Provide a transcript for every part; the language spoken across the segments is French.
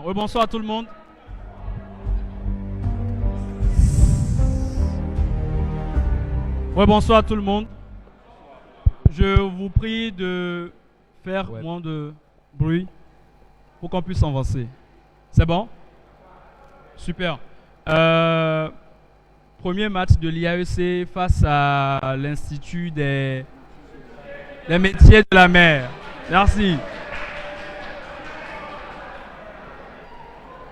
Oui, bonsoir à tout le monde. Oui, bonsoir à tout le monde. Je vous prie de faire moins de bruit pour qu'on puisse avancer. C'est bon? Super. Premier match de l'IAEC face à l'Institut des métiers de la mer. Merci.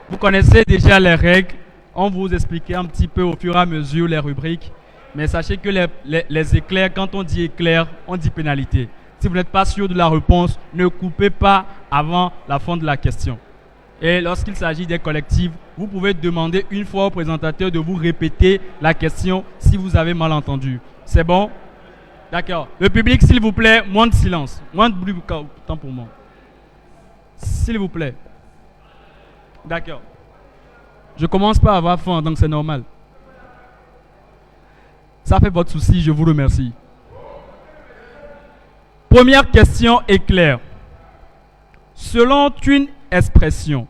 Vous connaissez déjà les règles. On vous expliquait un petit peu au fur et à mesure les rubriques. Mais sachez que les éclairs, quand on dit éclair, on dit pénalité. Si vous n'êtes pas sûr de la réponse, ne coupez pas avant la fin de la question. Et lorsqu'il s'agit des collectifs, vous pouvez demander une fois au présentateur de vous répéter la question si vous avez mal entendu. C'est bon? D'accord. Le public, s'il vous plaît, moins de silence. Moins de bruit, temps pour moi. S'il vous plaît. D'accord. Je commence pas à avoir faim, donc c'est normal. Ça fait votre souci, je vous remercie. Première question est claire. Selon une expression,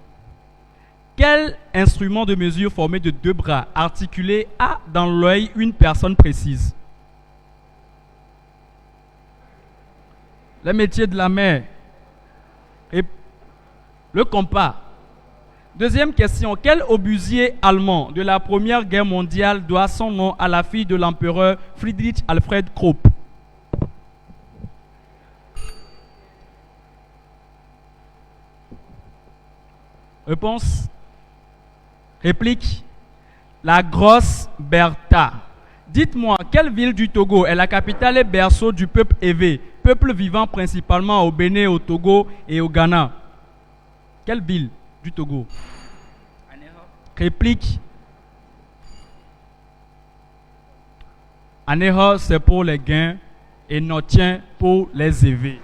quel instrument de mesure formé de deux bras articulés a dans l'œil une personne précise? Les métiers de la mer et le compas. Deuxième question, quel obusier allemand de la Première Guerre mondiale doit son nom à la fille de l'empereur Friedrich Alfred Krupp? Réponse? Réplique? La grosse Bertha. Dites-moi, quelle ville du Togo est la capitale et berceau du peuple Ewe, peuple vivant principalement au Bénin, au Togo et au Ghana? Quelle ville du Togo? Réplique? Anéha, c'est pour les gains et Notien pour les Ewe.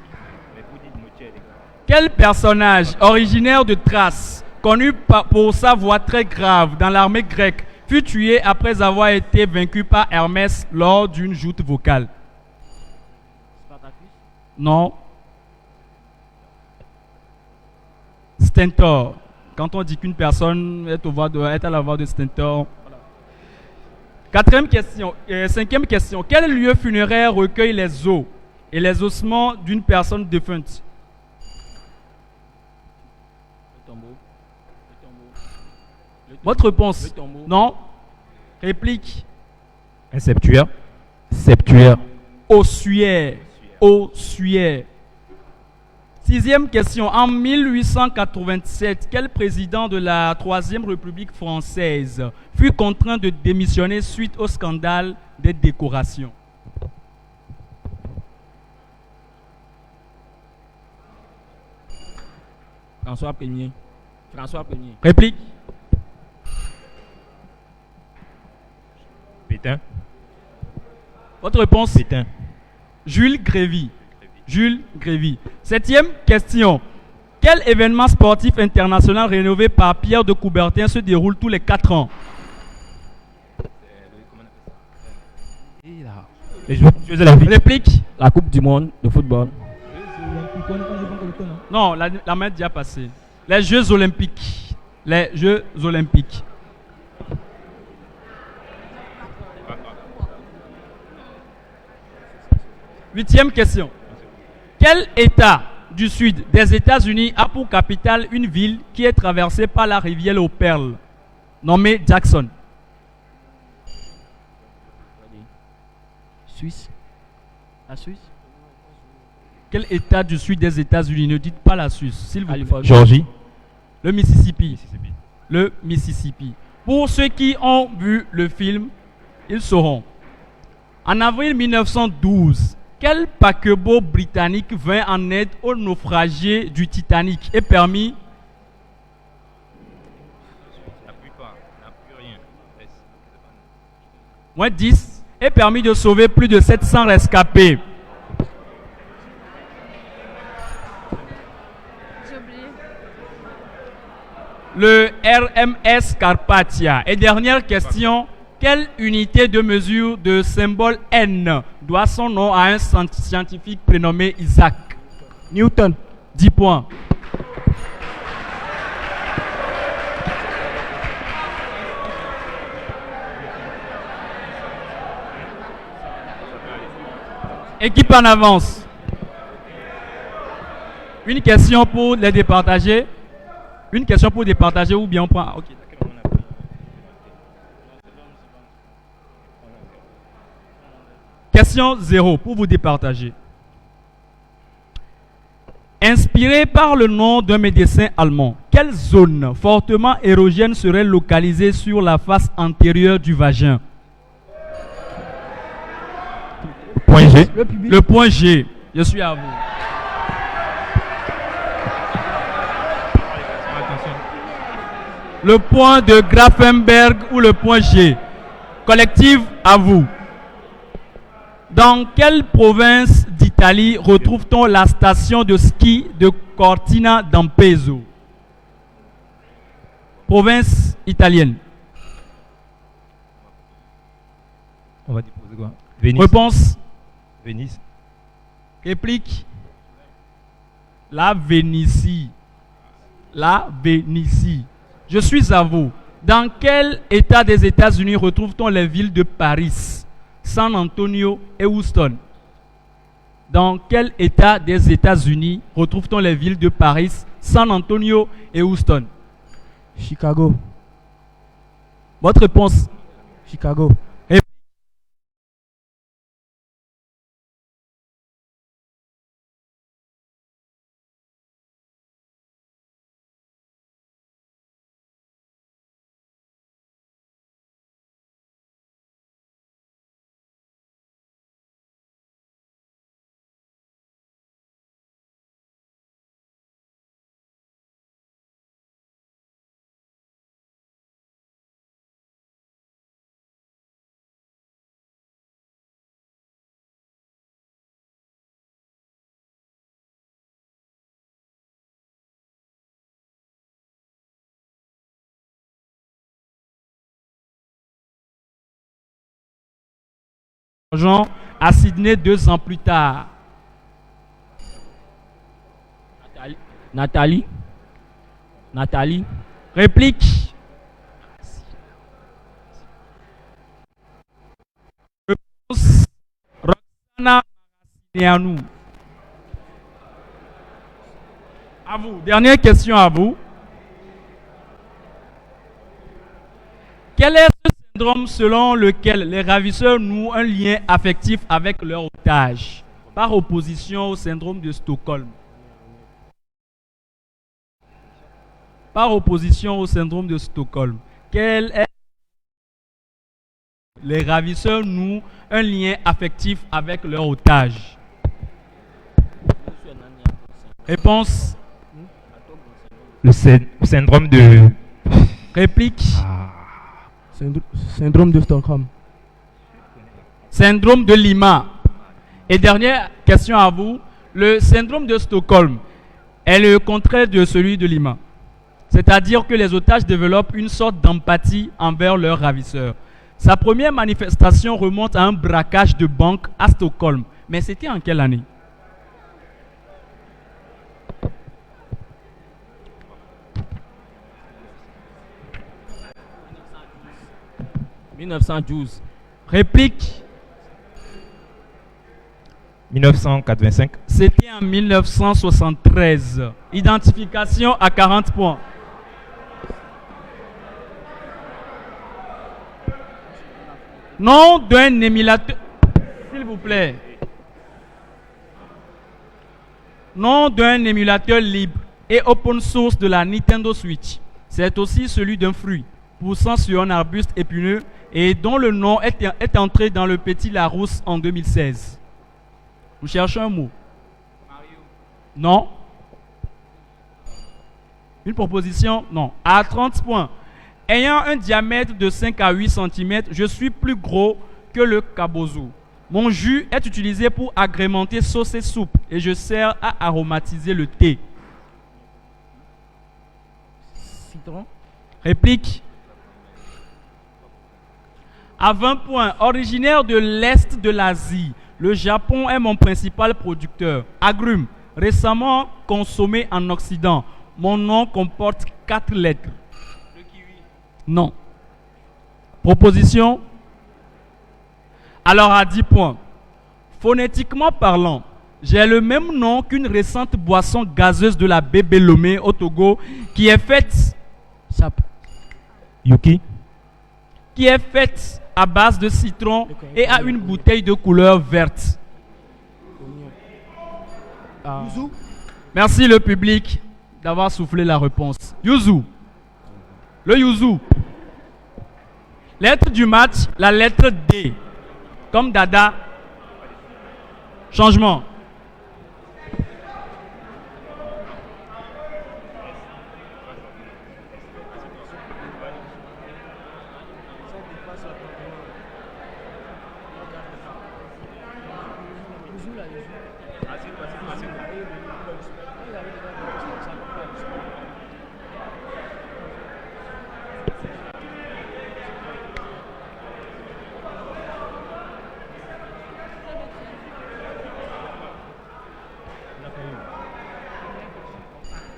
Quel personnage originaire de Thrace, connu pour sa voix très grave dans l'armée grecque, fut tué après avoir été vaincu par Hermès lors d'une joute vocale? Non. Stentor. Quand on dit qu'une personne est à la voix de Stentor. Cinquième question. Quel lieu funéraire recueille les os et les ossements d'une personne défunte? Le tombeau. Votre réponse? Non. Réplique? Un septuaire. Septuaire. Ossuaire. Ossuaire. Sixième question. En 1887, quel président de la Troisième République française fut contraint de démissionner suite au scandale des décorations? François Ier. François Ier. Réplique? Pétain. Votre réponse? Pétain. Jules Grévy. Jules Grévy. Septième question. Quel événement sportif international rénové par Pierre de Coubertin se déroule tous les 4 ans? Les Jeux olympiques. Réplique? La Coupe du monde de football. Non, la main est déjà passée. Les Jeux olympiques. Les Jeux olympiques. Huitième question. Quel État du sud des États-Unis a pour capitale une ville qui est traversée par la rivière aux Perles, nommée Jackson? Suisse. La Suisse. Quel État du sud des États-Unis? Ne dites pas la Suisse, s'il vous plaît. Georgie. Le Mississippi. Le Mississippi. Pour ceux qui ont vu le film, ils sauront. En avril 1912, quel paquebot britannique vint en aide aux naufragés du Titanic et permis moins 10 et permis de sauver plus de 700 rescapés? J'ai oublié. Le RMS Carpathia. Et dernière question. Quelle unité de mesure de symbole N doit son nom à un scientifique prénommé Isaac Newton? 10 points. Équipe en avance. Une question pour les départager. Une question pour départager ou bien on prend... Ok. Question 0 pour vous départager. Inspiré par le nom d'un médecin allemand, quelle zone fortement érogène serait localisée sur la face antérieure du vagin? Point G. Le point G. Je suis à vous. Le point de Grafenberg ou le point G. Collectif, à vous. Dans quelle province d'Italie retrouve-t-on la station de ski de Cortina d'Ampezzo? Province italienne. On va déposer quoi? Venise. Réponse. Venise. Réplique. La Vénétie. La Vénétie. Je suis à vous. Dans quel état des États-Unis retrouve-t-on les villes de Paris, San Antonio et Houston? Dans quel état des États-Unis retrouve-t-on les villes de Paris, San Antonio et Houston? Chicago. Votre réponse? Chicago. Jean à Sydney 2 ans plus tard. Nathalie. Réplique. Réponse. Roxana Maracineanu. À vous. Dernière question à vous. Quel est ce syndrome selon lequel les ravisseurs nouent un lien affectif avec leur otage, par opposition au syndrome de Stockholm? Par opposition au syndrome de Stockholm, quel est... Les ravisseurs nouent un lien affectif avec leur otage. Réponse. Le syndrome de... Réplique. Syndrome de Stockholm. Syndrome de Lima. Et dernière question à vous. Le syndrome de Stockholm est le contraire de celui de Lima. C'est-à-dire que les otages développent une sorte d'empathie envers leurs ravisseurs. Sa première manifestation remonte à un braquage de banque à Stockholm. Mais c'était en quelle année? « 1912. Réplique. 1985. C'était en 1973. Identification à 40 points. Nom d'un émulateur. S'il vous plaît. Nom d'un émulateur libre et open source de la Nintendo Switch. C'est aussi celui d'un fruit poussant sur un arbuste épineux et dont le nom est entré dans le Petit Larousse en 2016. Vous cherchez un mot? Mario. Non. Une proposition? Non. À 30 points. Ayant un diamètre de 5 à 8 cm, je suis plus gros que le kabozu. Mon jus est utilisé pour agrémenter sauce et soupe et je sers à aromatiser le thé. Citron. Réplique. À 20 points. Originaire de l'Est de l'Asie, le Japon est mon principal producteur. Agrumes, récemment consommé en Occident. Mon nom comporte 4 lettres. Le kiwi. Non. Proposition. Alors à 10 points. Phonétiquement parlant, j'ai le même nom qu'une récente boisson gazeuse de la Bébé Lomé au Togo qui est faite Sap. Yuki. à base de citron et a une bouteille de couleur verte. Yuzu. Merci le public d'avoir soufflé la réponse. Yuzu. Le yuzu. Lettre du match, la lettre D. Comme Dada. Changement.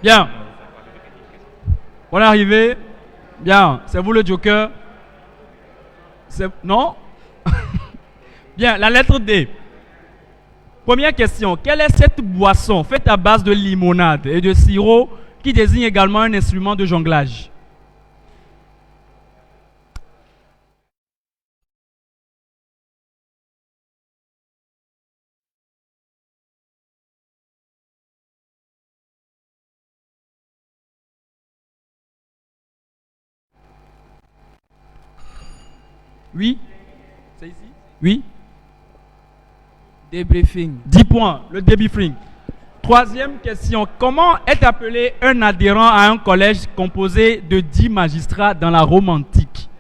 Bien. On est arrivé. Bien. C'est vous le joker? Non? Bien. La lettre D. Première question. Quelle est cette boisson faite à base de limonade et de sirop qui désigne également un instrument de jonglage? Oui? C'est ici? Oui? Débriefing. 10 points, le debriefing. Troisième question. Comment est appelé un adhérent à un collège composé de 10 magistrats dans la Rome antique?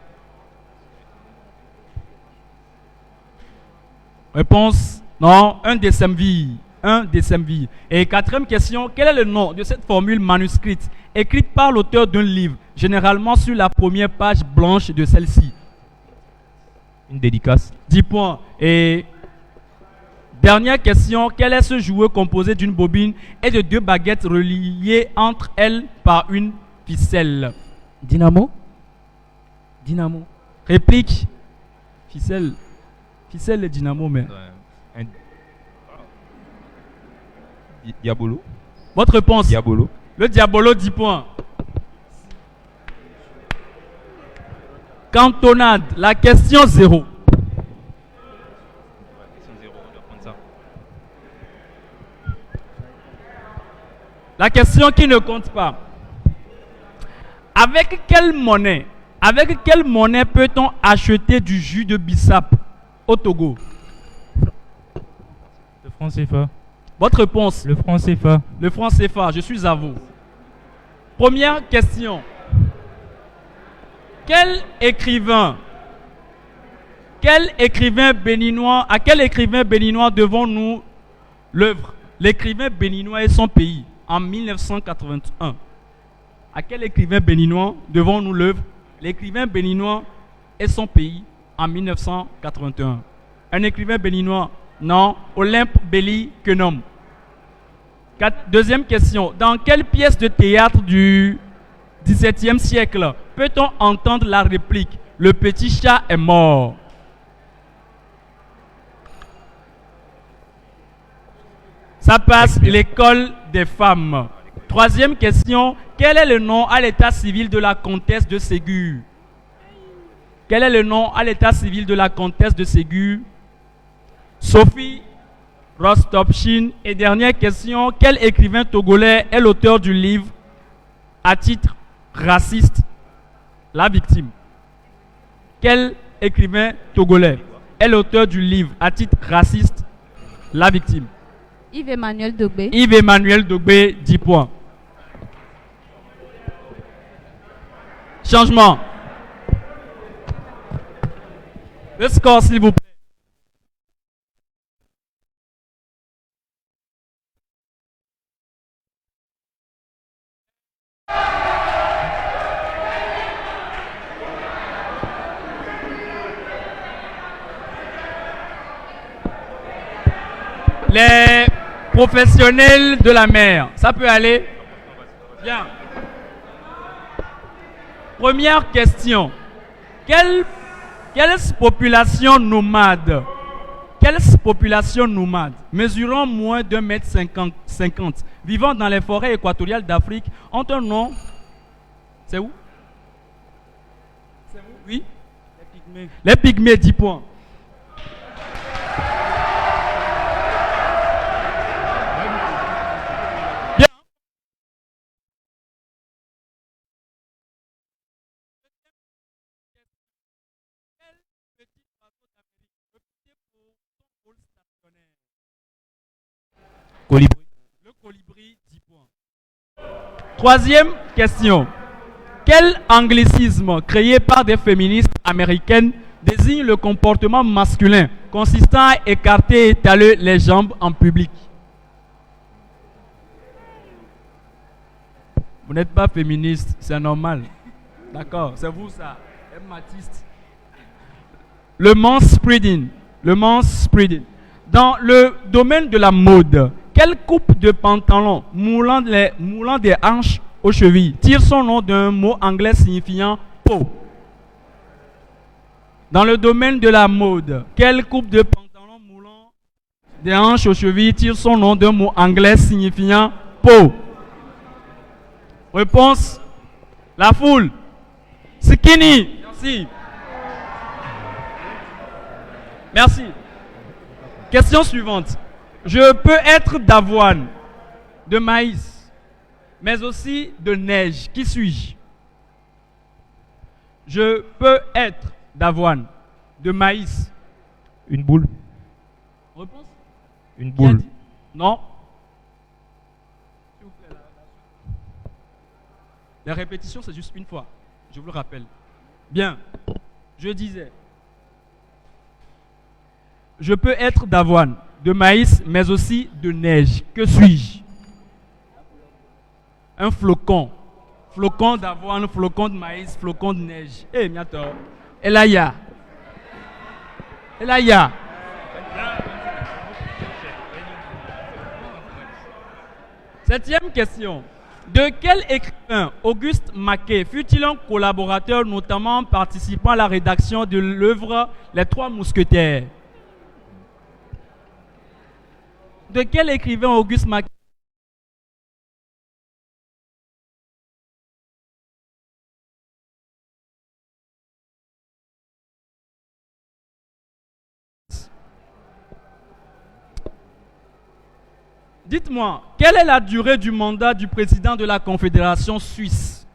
Réponse? Non, un décemvir. Un décemvir. Et quatrième question. Quel est le nom de cette formule manuscrite écrite par l'auteur d'un livre, généralement sur la première page blanche de celle-ci? Une dédicace. 10 points. Et dernière question. Quel est ce jouet composé d'une bobine et de 2 baguettes reliées entre elles par une ficelle? Dynamo. Dynamo. Réplique. Ficelle. Ficelle et dynamo, mais... Diabolo. Votre réponse? Diabolo. Le diabolo, 10 points. Cantonade. La question 0. La question qui ne compte pas. Avec quelle monnaie peut-on acheter du jus de bissap au Togo? Le franc CFA. Votre réponse? Le franc CFA. Le franc CFA, je suis à vous. Première question. À quel écrivain béninois devons-nous l'œuvre L'écrivain béninois et son pays en 1981? À quel écrivain béninois devons-nous l'œuvre L'écrivain béninois et son pays en 1981? Un écrivain béninois? Non. Olympe Belli Quenom. Deuxième question. Dans quelle pièce de théâtre du XVIIe siècle peut-on entendre la réplique « Le petit chat est mort » Ça passe. L'école des femmes. Troisième question. Quel est le nom à l'état civil de la comtesse de Ségur? Quel est le nom à l'état civil de la comtesse de Ségur? Sophie Rostopchine. Et dernière question. Quel écrivain togolais est l'auteur du livre à titre raciste, La victime? Quel écrivain togolais est l'auteur du livre à titre raciste, La victime? Yves-Emmanuel Dogbé. Yves-Emmanuel Dogbé, 10 points. Changement. Le score, s'il vous plaît. Les professionnels de la mer, ça peut aller? Bien. Première question. Quelle population nomade Quelle population nomade, mesurant moins d'un mètre 50, vivant dans les forêts équatoriales d'Afrique, ont un nom? C'est où? C'est où? Oui? Les pygmées, 10 points. Bien. Quel petit oiseau d'Amérique réputé pour son rôle stationnaire? Colibri. Le colibri, 10 points. Troisième question. Quel anglicisme créé par des féministes américaines désigne le comportement masculin consistant à écarter et étaler les jambes en public? Vous n'êtes pas féministe, c'est normal. D'accord, c'est vous ça. Matiste. Le manspreading. Le manspreading. Dans le domaine de la mode, quelle coupe de pantalon moulant des hanches aux chevilles tire son nom d'un mot anglais signifiant peau? Dans le domaine de la mode, quelle coupe de pantalon moulant des hanches aux chevilles tire son nom d'un mot anglais signifiant peau? Réponse: la foule. Skinny. Merci. Merci. Question suivante. Je peux être d'avoine, de maïs, mais aussi de neige. Qui suis-je? Je peux être d'avoine, de maïs. Une boule. Réponse? Une Qui a boule. dit? Non. S'il vous plaît, la répétition, c'est juste une fois. Je vous le rappelle. Bien. Je disais. Je peux être d'avoine, de maïs, mais aussi de neige. Que suis-je? Un flocon. Flocon d'avoine, flocon de maïs, flocon de neige. Eh, miato. Elaya. Elaya. Septième question. De quel écrivain Auguste Maquet fut-il un collaborateur, notamment participant à la rédaction de l'œuvre Les Trois Mousquetaires? De quel écrivain Auguste Maquet? Dites-moi, quelle est la durée du mandat du président de la Confédération suisse?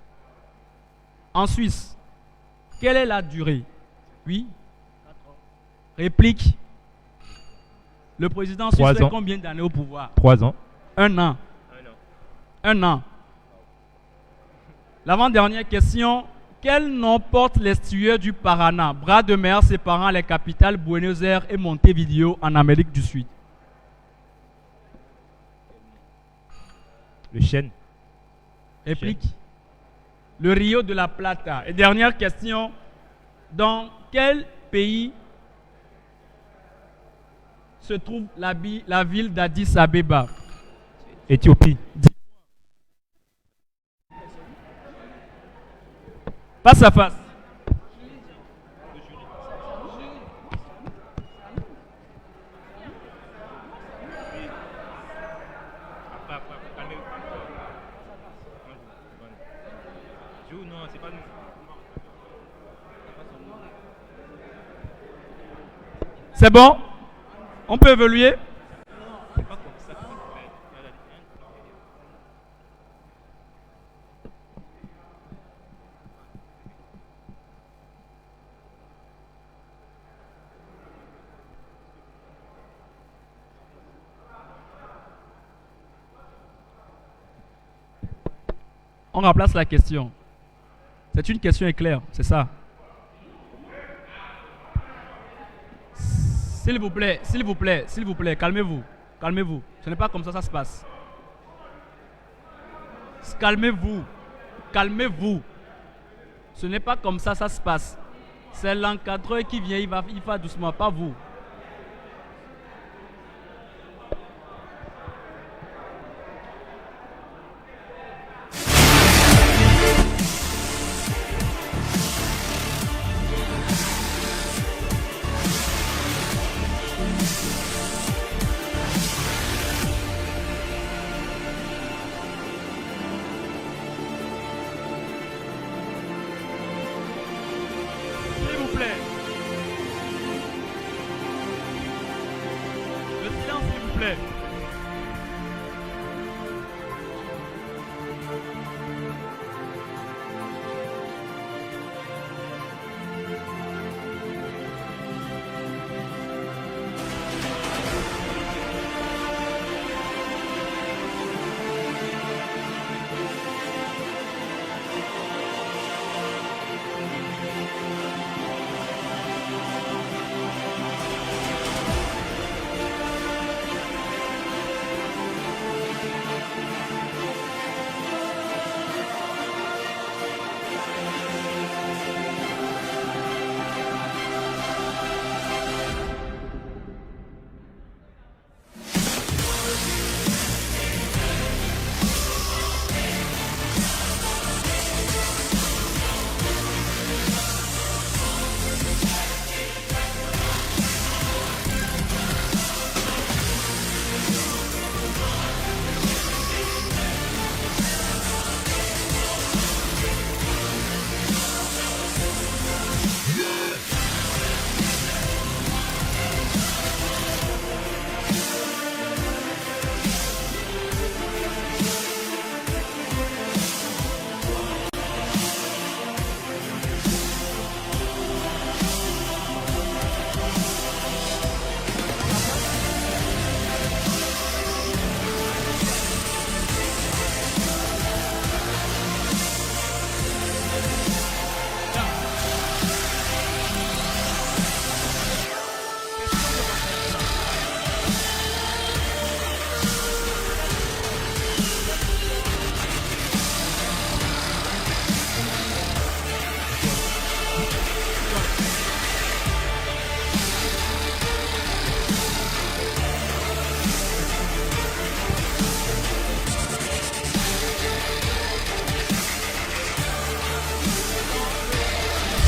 En Suisse, quelle est la durée? Oui? Réplique. Le président suisse fait combien d'années au pouvoir? 3 ans. 1 an. 1 an. L'avant-dernière question. Quel nom porte l'estuaire du Paraná, bras de mer séparant les capitales Buenos Aires et Montevideo en Amérique du Sud? Le chêne. Réplique. Le Rio de la Plata. Et dernière question. Dans quel pays se trouve la ville d'Addis Abeba? Éthiopie. Face à face. C'est bon? On peut évoluer? On remplace la question. C'est une question éclair, c'est ça. S'il vous plaît, s'il vous plaît, s'il vous plaît, calmez-vous. Calmez-vous. Ce n'est pas comme ça se passe. Calmez-vous. Calmez-vous. Ce n'est pas comme ça se passe. C'est l'encadreur qui vient, il va doucement, pas vous. plaît.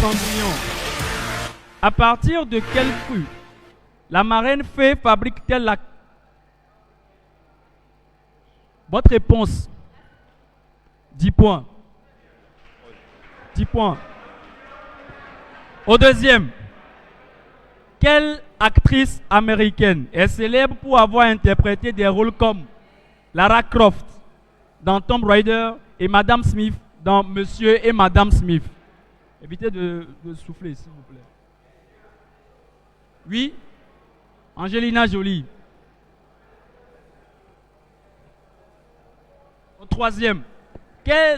Cendrillon. À partir de quel fruit la marraine fée fabrique-t-elle la... Votre réponse. 10 points. 10 points. Au deuxième. Quelle actrice américaine est célèbre pour avoir interprété des rôles comme Lara Croft dans Tomb Raider et Madame Smith dans Monsieur et Madame Smith? Évitez de souffler, s'il vous plaît. Oui, Angelina Jolie. Au troisième,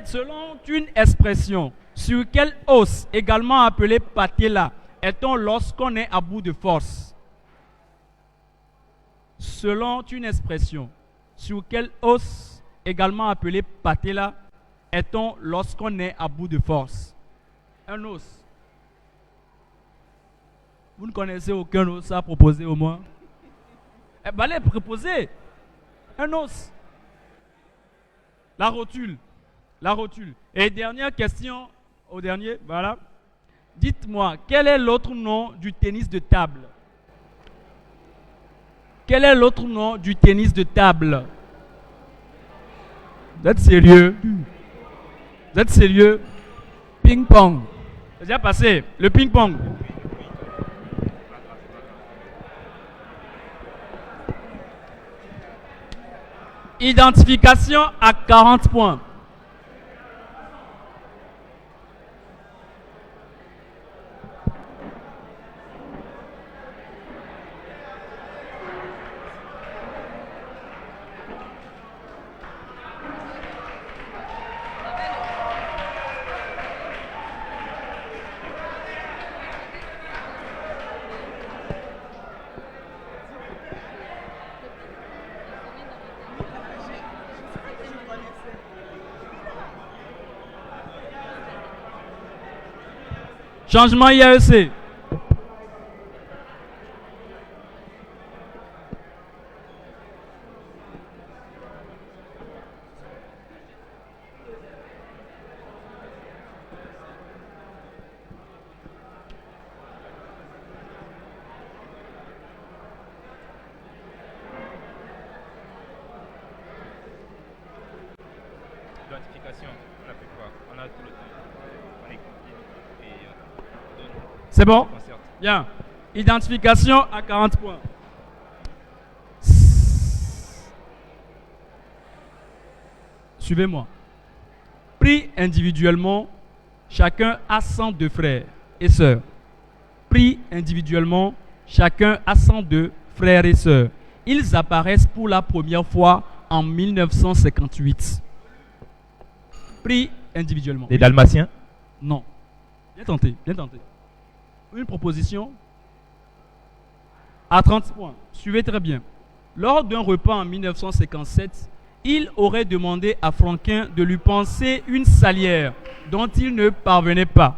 selon une expression, sur quelle os, également appelée patella, est-on lorsqu'on est à bout de force? Selon une expression, sur quelle os, également appelée patella, est-on lorsqu'on est à bout de force? Un os. Vous ne connaissez aucun os à proposer au moins? Eh bien, allez proposer. Un os. La rotule. La rotule. Et dernière question au dernier. Voilà. Dites-moi, quel est l'autre nom du tennis de table? Quel est l'autre nom du tennis de table? Vous êtes sérieux? Vous êtes sérieux? Ping-pong. C'est déjà passé. Le ping-pong. Identification à 40 points. Changement IAEC. Identification, on a fait quoi? On a tout le temps. On écoute et donne. C'est bon? Concerte. Bien. Identification à 40 points. Suivez-moi. Pris individuellement, chacun a 102 frères et sœurs. Pris individuellement, chacun a 102 frères et sœurs. Ils apparaissent pour la première fois en 1958. Pris individuellement. Les Dalmatiens? Non. Bien tenté, bien tenté. Une proposition à 30 points. Suivez très bien. Lors d'un repas en 1957, il aurait demandé à Franquin de lui penser une salière dont il ne parvenait pas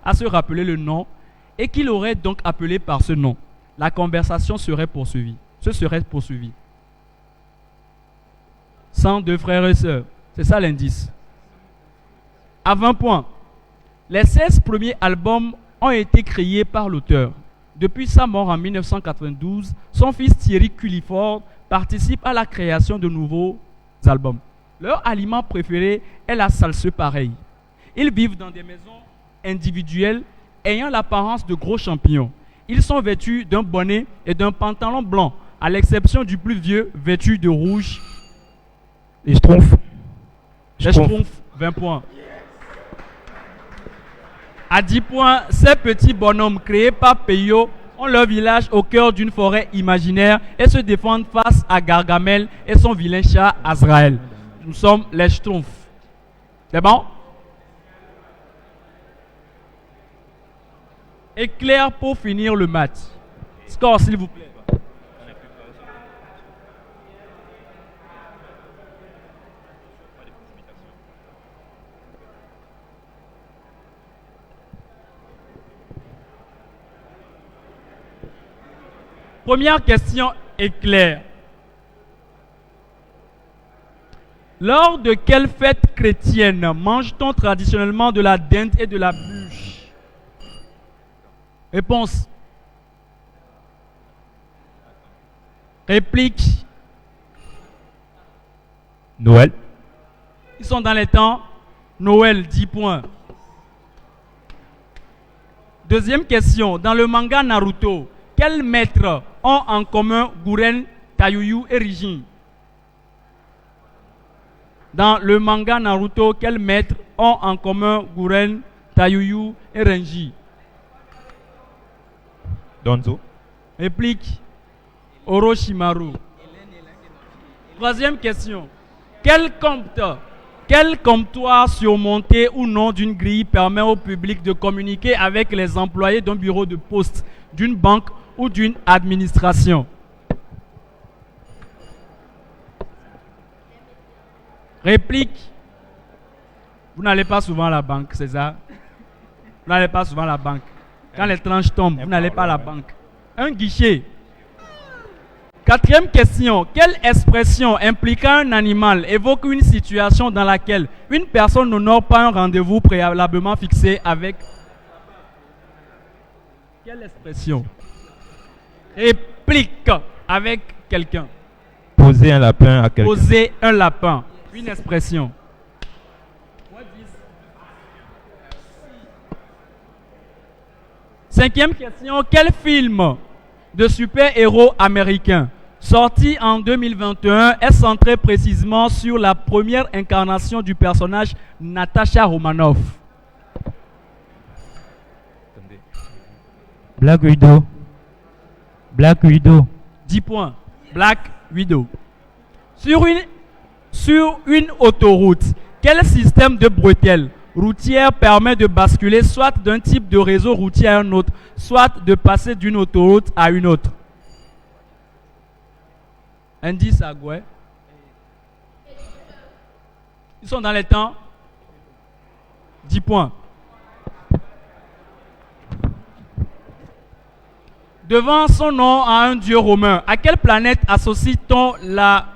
à se rappeler le nom et qu'il aurait donc appelé par ce nom. La conversation serait poursuivie. Ce serait poursuivi. 102 frères et sœurs. C'est ça l'indice. À 20 points. Les 16 premiers albums ont été créés par l'auteur. Depuis sa mort en 1992, son fils Thierry Culliford participe à la création de nouveaux albums. Leur aliment préféré est la salsa pareille. Ils vivent dans des maisons individuelles ayant l'apparence de gros champignons. Ils sont vêtus d'un bonnet et d'un pantalon blanc, à l'exception du plus vieux vêtu de rouge. Les Schtroumpfs. Les Schtroumpfs, 20 points. À 10 points, ces petits bonhommes créés par Peyo ont leur village au cœur d'une forêt imaginaire et se défendent face à Gargamel et son vilain chat Azraël. Nous sommes les Schtroumpfs. C'est bon? Éclair pour finir le match. Score, s'il vous plaît. Première question éclair. Lors de quelle fête chrétienne mange-t-on traditionnellement de la dinde et de la bûche? Réponse. Réplique. Noël. Ils sont dans les temps. Noël, 10 points. Deuxième question. Dans le manga Naruto, quels maîtres ont en commun Guren, Tayuyu et Rijin? Dans le manga Naruto, quels maîtres ont en commun Guren, Tayuyu et Renji? Donzo. Réplique. Orochimaru. Troisième question. Quel comptoir surmonté ou non d'une grille permet au public de communiquer avec les employés d'un bureau de poste, d'une banque ou d'une administration? Réplique. Vous n'allez pas souvent à la banque, c'est ça? Vous n'allez pas souvent à la banque. Quand les tranches tombent, vous n'allez pas à la banque. Un guichet. Quatrième question. Quelle expression impliquant un animal évoque une situation dans laquelle une personne n'honore pas un rendez-vous préalablement fixé avec... Quelle expression? Réplique avec quelqu'un. Poser un lapin à quelqu'un. Poser un lapin. Une expression. Cinquième question. Quel film de super-héros américain sorti en 2021 est centré précisément sur la première incarnation du personnage Natasha Romanoff? Black Widow. Black Widow. 10 points. Black Widow. Sur une autoroute, quel système de bretelles routière permet de basculer soit d'un type de réseau routier à un autre, soit de passer d'une autoroute à une autre? Indice à Goué. Ils sont dans les temps. 10 points. Devant son nom à un dieu romain, à quelle planète associe-t-on la...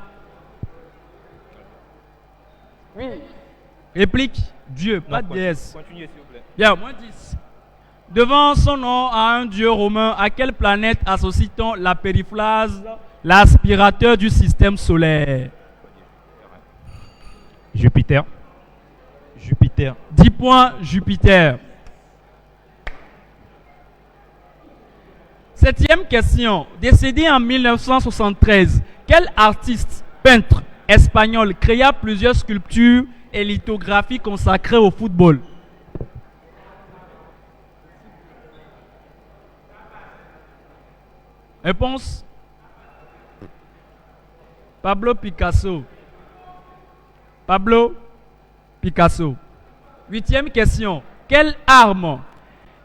Réplique. Dieu, pas de déesse. Continuez, s'il vous plaît. Bien, moins 10. Devant son nom à un dieu romain, à quelle planète associe-t-on la périphrase, l'aspirateur du système solaire? Jupiter. Jupiter. 10 points, Jupiter. Septième question. Décédé en 1973, quel artiste, peintre, espagnol créa plusieurs sculptures et lithographies consacrées au football? Réponse. Pablo Picasso. Pablo Picasso. 8e question. Quelle arme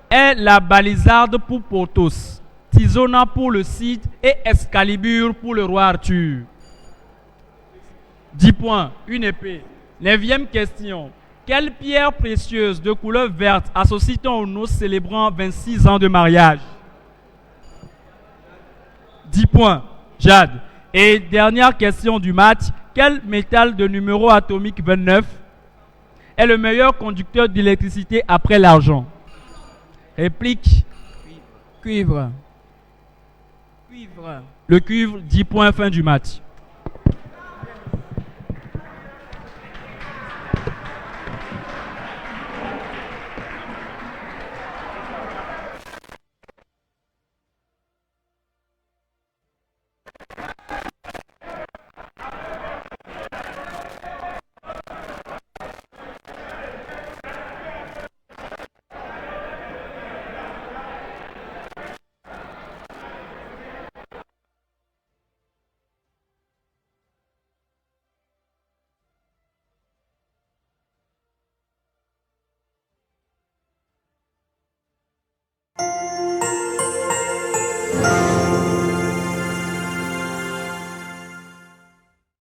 est la balisarde pour Porthos, Tizona pour le Cid et Excalibur pour le roi Arthur? 10 points. Une épée. 9e question. Quelle pierre précieuse de couleur verte associe-t-on aux noces célébrant 26 ans de mariage? 10 points. Jade. Et dernière question du match. Quel métal de numéro atomique 29 est le meilleur conducteur d'électricité après l'argent? Réplique. Cuivre. Cuivre. Le cuivre, 10 points, fin du match.